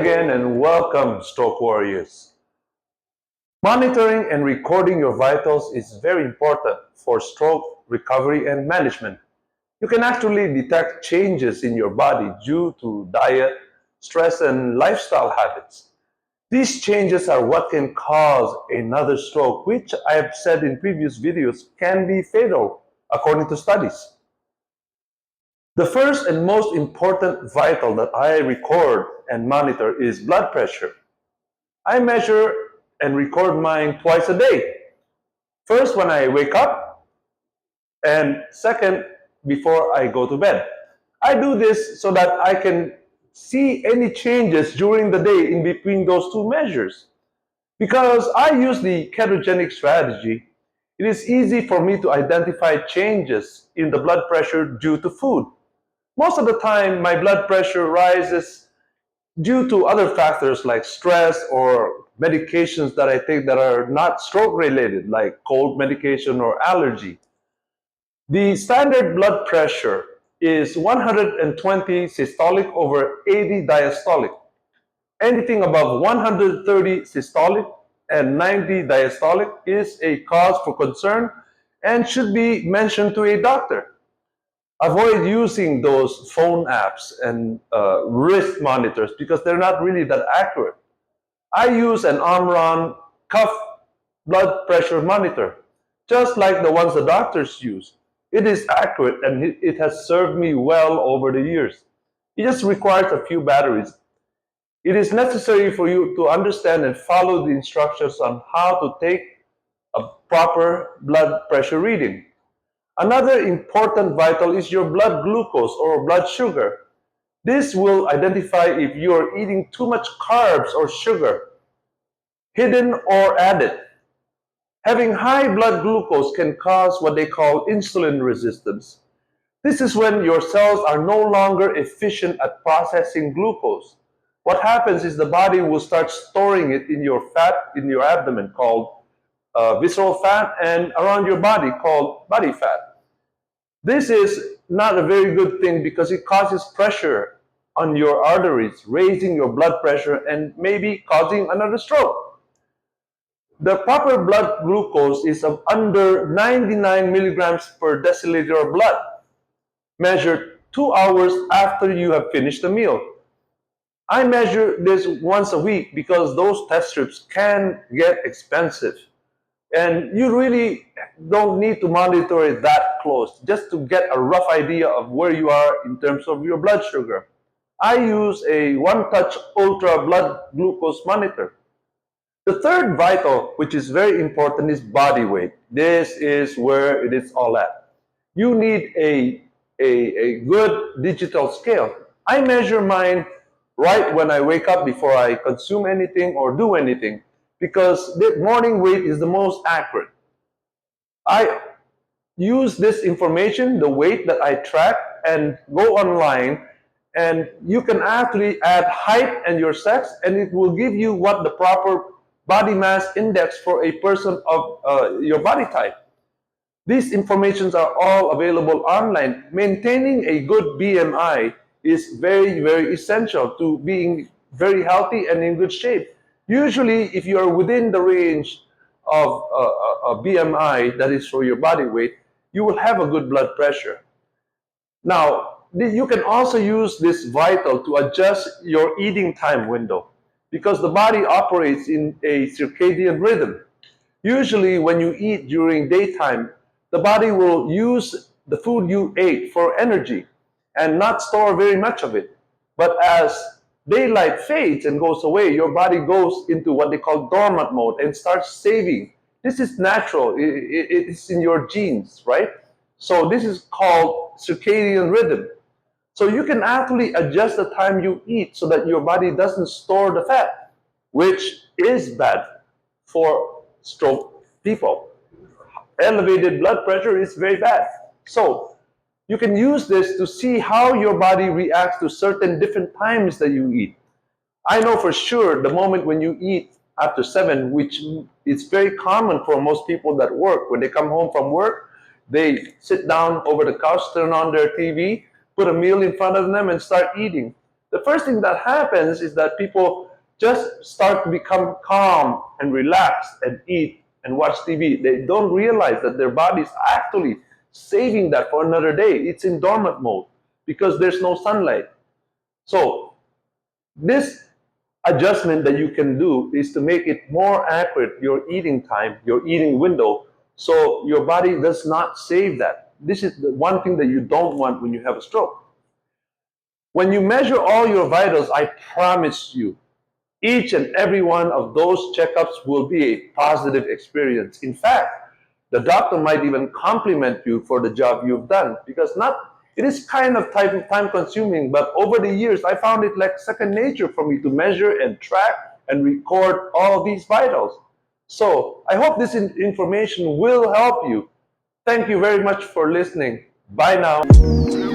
again and welcome, stroke warriors. Monitoring and recording your vitals is very important for stroke recovery and management. You can actually detect changes in your body due to diet, stress, and lifestyle habits. These changes are what can cause another stroke, which I have said in previous videos can be fatal according to studies. The first and most important vital that I record and monitor is blood pressure. I measure and record mine twice a day. First, when I wake up, and second, before I go to bed. I do this so that I can see any changes during the day in between those two measures. Because I use the ketogenic strategy, it is easy for me to identify changes in the blood pressure due to food. Most of the time, my blood pressure rises due to other factors like stress or medications that I take that are not stroke related, like cold medication or allergy. The standard blood pressure is 120 systolic over 80 diastolic. Anything above 130 systolic and 90 diastolic is a cause for concern and should be mentioned to a doctor. Avoid using those phone apps and wrist monitors because they're not really that accurate. I use an Omron cuff blood pressure monitor, just like the ones the doctors use. It is accurate and it has served me well over the years. It just requires a few batteries. It is necessary for you to understand and follow the instructions on how to take a proper blood pressure reading. Another important vital is your blood glucose or blood sugar. This will identify if you are eating too much carbs or sugar, hidden or added. Having high blood glucose can cause what they call insulin resistance. This is when your cells are no longer efficient at processing glucose. What happens is the body will start storing it in your fat in your abdomen called visceral fat and around your body called body fat. This is not a very good thing because it causes pressure on your arteries, raising your blood pressure and maybe causing another stroke. The proper blood glucose is of under 99 milligrams per deciliter of blood, measured 2 hours after you have finished a meal. I measure this once a week because those test strips can get expensive. And you really don't need to monitor it that close, just to get a rough idea of where you are in terms of your blood sugar. I use a one-touch ultra blood glucose monitor. The third vital, which is very important, is body weight. This is where it is all at. You need a good digital scale. I measure mine right when I wake up before I consume anything or do anything because the morning weight is the most accurate. I use this information, the weight that I track, and go online and you can actually add height and your sex and it will give you what the proper body mass index for a person of your body type. These informations are all available online. Maintaining a good BMI is very, very essential to being very healthy and in good shape. Usually, if you are within the range of a BMI that is for your body weight, you will have a good blood pressure. Now, you can also use this vital to adjust your eating time window because the body operates in a circadian rhythm. Usually, when you eat during daytime, the body will use the food you ate for energy and not store very much of it. But as daylight fades and goes away, your body goes into what they call dormant mode and starts saving. This is natural. It's in your genes, right? So this is called circadian rhythm. So you can actually adjust the time you eat so that your body doesn't store the fat, which is bad for stroke people. Elevated blood pressure is very bad. So you can use this to see how your body reacts to certain different times that you eat. I know for sure the moment when you eat after 7, which is very common for most people that work, when they come home from work, they sit down over the couch, turn on their TV, put a meal in front of them and start eating. the first thing that happens is that people just start to become calm and relaxed and eat and watch TV. They don't realize that their body is actually saving that for another day. It's in dormant mode because there's no sunlight. So this adjustment that you can do is to make it more accurate, your eating time, your eating window, so your body does not save that. This is the one thing that you don't want when you have a stroke. When you measure all your vitals, I promise you, each and every one of those checkups will be a positive experience. In fact, the doctor might even compliment you for the job you've done, because not it is kind of time consuming, but over the years I found it like second nature for me to measure and track and record all these vitals. So I hope this information will help you. Thank you very much for listening. Bye now.